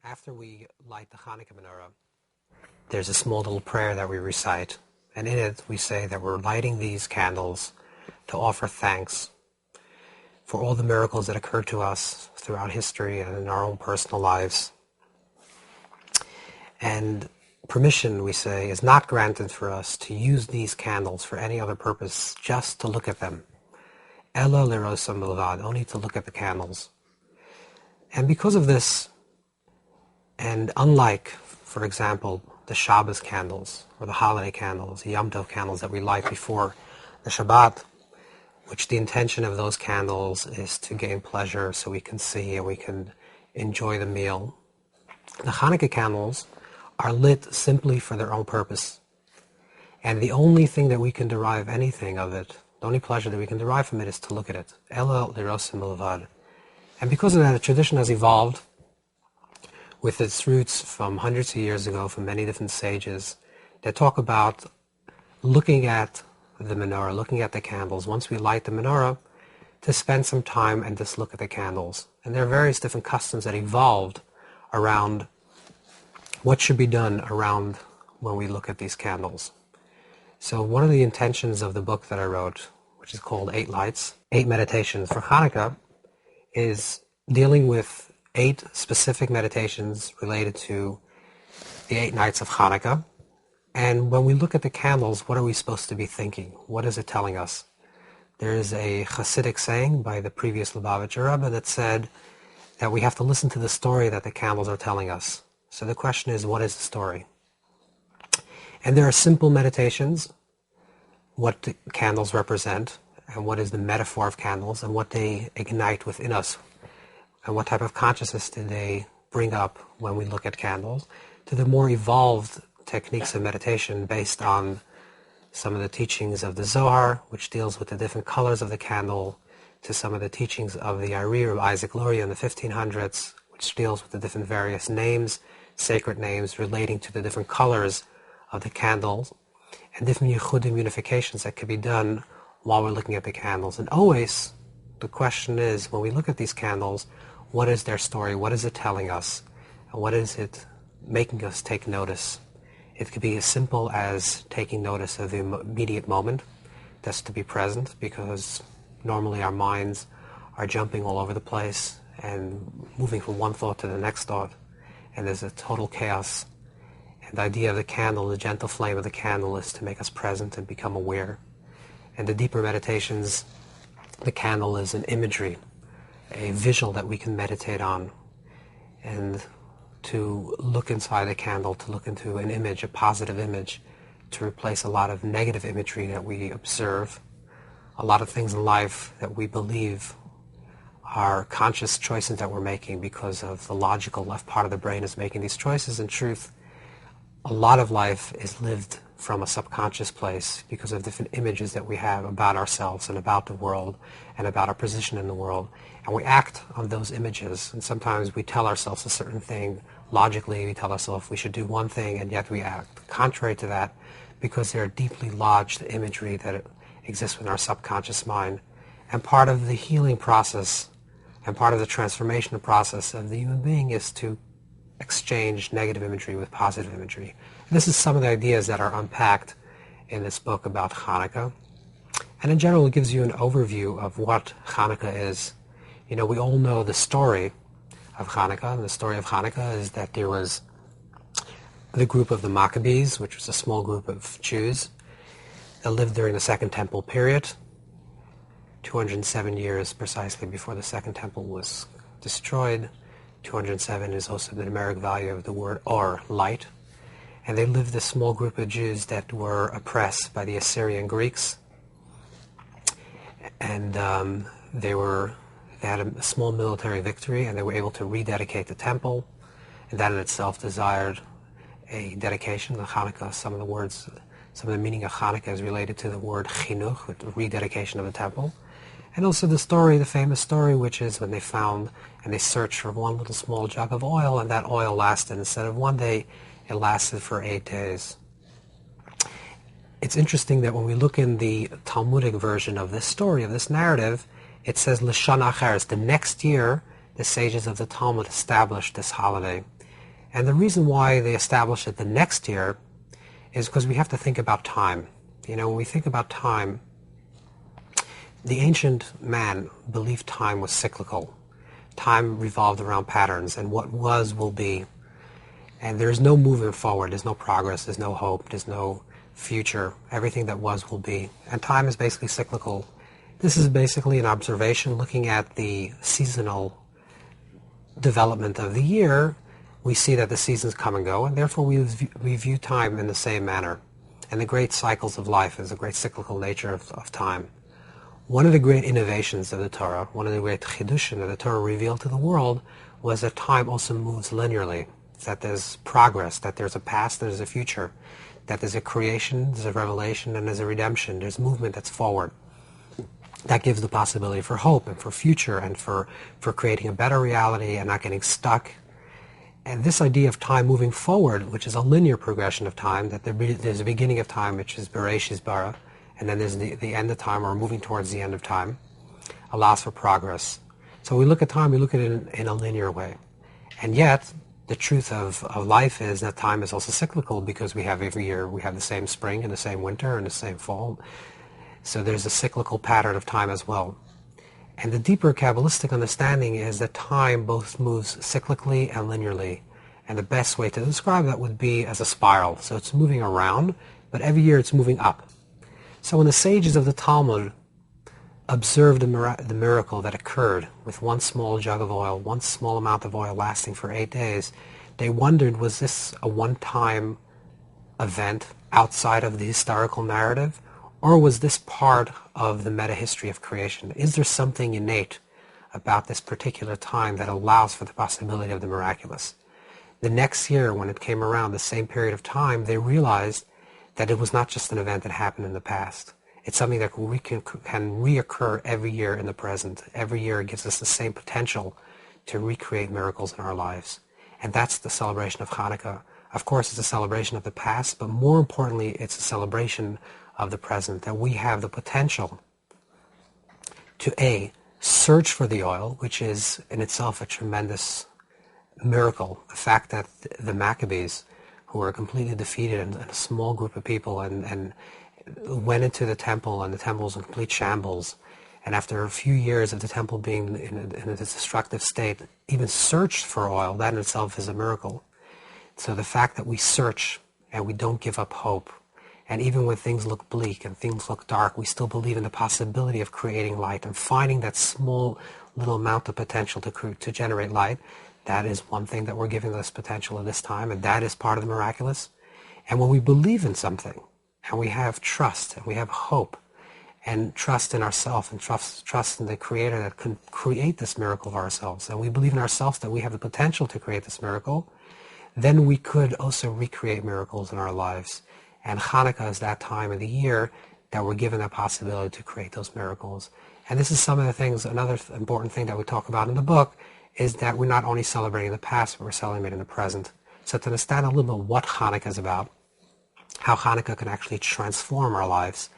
After we light the Chanukah menorah, there's a small little prayer that we recite, and in it we say that we're lighting these candles to offer thanks for all the miracles that occurred to us throughout history and in our own personal lives. And permission, we say, is not granted for us to use these candles for any other purpose, just to look at them. Ella lerosa milvad, only to look at the candles. And because of this, and unlike, for example, the Shabbos candles, or the holiday candles, the Yom Tov candles that we light before the Shabbat, which the intention of those candles is to gain pleasure so we can see and we can enjoy the meal, the Chanukah candles are lit simply for their own purpose. And the only thing that we can derive anything of it, the only pleasure that we can derive from it, is to look at it. Ela lirosa milvad. And because of that, the tradition has evolved with its roots from hundreds of years ago, from many different sages that talk about looking at the menorah, looking at the candles. Once we light the menorah, to spend some time and just look at the candles. And there are various different customs that evolved around what should be done around when we look at these candles. So one of the intentions of the book that I wrote, which is called 8 Lights, 8 Meditations for Chanukah, is dealing with 8 specific meditations related to the 8 nights of Chanukah. And when we look at the candles, what are we supposed to be thinking? What is it telling us? There is a Hasidic saying by the previous Lubavitcher Rebbe that said that we have to listen to the story that the candles are telling us. So the question is, what is the story? And there are simple meditations, what the candles represent, and what is the metaphor of candles, and what they ignite within us, and what type of consciousness do they bring up when we look at candles, to the more evolved techniques of meditation based on some of the teachings of the Zohar, which deals with the different colors of the candle, to some of the teachings of the Ari of Isaac Luria in the 1500s, which deals with the different various names, sacred names relating to the different colors of the candles, and different yichudim, unifications that can be done while we're looking at the candles. And always the question is, when we look at these candles, what is their story? What is it telling us? And what is it making us take notice? It could be as simple as taking notice of the immediate moment, that's to be present, because normally our minds are jumping all over the place and moving from one thought to the next thought, and there's a total chaos. And the idea of the candle, the gentle flame of the candle, is to make us present and become aware. And the deeper meditations, the candle is an imagery, a visual that we can meditate on, and to look inside the candle, to look into an image, a positive image, to replace a lot of negative imagery that we observe, a lot of things in life that we believe are conscious choices that we're making because of the logical left part of the brain is making these choices. In truth, a lot of life is lived from a subconscious place because of different images that we have about ourselves and about the world and about our position in the world. And we act on those images. And sometimes we tell ourselves a certain thing. Logically, we tell ourselves we should do one thing, and yet we act contrary to that because there are deeply lodged imagery that exists within our subconscious mind. And part of the healing process and part of the transformation process of the human being is to exchange negative imagery with positive imagery. And this is some of the ideas that are unpacked in this book about Chanukah. And in general, it gives you an overview of what Chanukah is. You know, we all know the story of Chanukah. And the story of Chanukah is that there was the group of the Maccabees, which was a small group of Jews that lived during the Second Temple period, 207 years precisely before the Second Temple was destroyed. 207 is also the numeric value of the word or, light. And they lived, this small group of Jews that were oppressed by the Assyrian Greeks. And they had a small military victory, and they were able to rededicate the temple. And that in itself desired a dedication. The Chanukah, some of the meaning of Chanukah is related to the word chinuch, with the rededication of the temple. And also the story, the famous story, which is when they found and they searched for one little small jug of oil, and that oil lasted, instead of 1 day, it lasted for 8 days. It's interesting that when we look in the Talmudic version of this story, of this narrative, it says L'shana acheres, the next year, the sages of the Talmud established this holiday. And the reason why they established it the next year is because we have to think about time. When we think about time, the ancient man believed time was cyclical. Time revolved around patterns, and what was will be. And there's no moving forward, there's no progress, there's no hope, there's no future. Everything that was will be. And time is basically cyclical. This is basically an observation looking at the seasonal development of the year. We see that the seasons come and go, and therefore we view time in the same manner. And the great cycles of life is a great cyclical nature of time. One of the great innovations of the Torah, one of the great chidushim that the Torah revealed to the world, was that time also moves linearly, that there's progress, that there's a past, there's a future, that there's a creation, there's a revelation, and there's a redemption. There's movement that's forward. That gives the possibility for hope and for future and for creating a better reality and not getting stuck. And this idea of time moving forward, which is a linear progression of time, that there's a beginning of time, which is Bereshis bara, and then there's the end of time, or moving towards the end of time, allows for progress. So we look at time, we look at it in a linear way. And yet, the truth of life is that time is also cyclical, because we have every year, we have the same spring and the same winter and the same fall. So there's a cyclical pattern of time as well. And the deeper Kabbalistic understanding is that time both moves cyclically and linearly. And the best way to describe that would be as a spiral. So it's moving around, but every year it's moving up. So when the sages of the Talmud observed the miracle that occurred with one small jug of oil, one small amount of oil lasting for 8 days, they wondered, was this a one-time event outside of the historical narrative? Or was this part of the meta-history of creation? Is there something innate about this particular time that allows for the possibility of the miraculous? The next year, when it came around, the same period of time, they realized that it was not just an event that happened in the past. It's something that can reoccur every year in the present. Every year it gives us the same potential to recreate miracles in our lives. And that's the celebration of Chanukah. Of course, it's a celebration of the past, but more importantly, it's a celebration of the present, that we have the potential to search for the oil, which is in itself a tremendous miracle. The fact that the Maccabees, who were completely defeated and a small group of people, and went into the temple, and the temple was in complete shambles, and after a few years of the temple being in a destructive state, even searched for oil, that in itself is a miracle. So the fact that we search and we don't give up hope, and even when things look bleak and things look dark, we still believe in the possibility of creating light and finding that small little amount of potential to generate light. That is one thing that we're giving this potential at this time, and that is part of the miraculous. And when we believe in something, and we have trust, and we have hope, and trust in ourselves, and trust in the Creator that can create this miracle of ourselves, and we believe in ourselves that we have the potential to create this miracle, then we could also recreate miracles in our lives. And Chanukah is that time of the year that we're given that possibility to create those miracles. And this is some of the things, another important thing that we talk about in the book, is that we're not only celebrating the past, but we're celebrating the present. So to understand a little bit what Chanukah is about, how Chanukah can actually transform our lives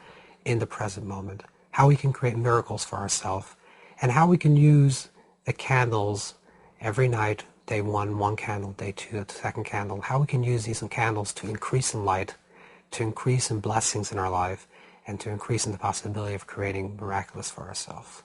in the present moment, how we can create miracles for ourselves, and how we can use the candles every night, day one candle, day two, the second candle, how we can use these candles to increase in light, to increase in blessings in our life, and to increase in the possibility of creating miraculous for ourselves.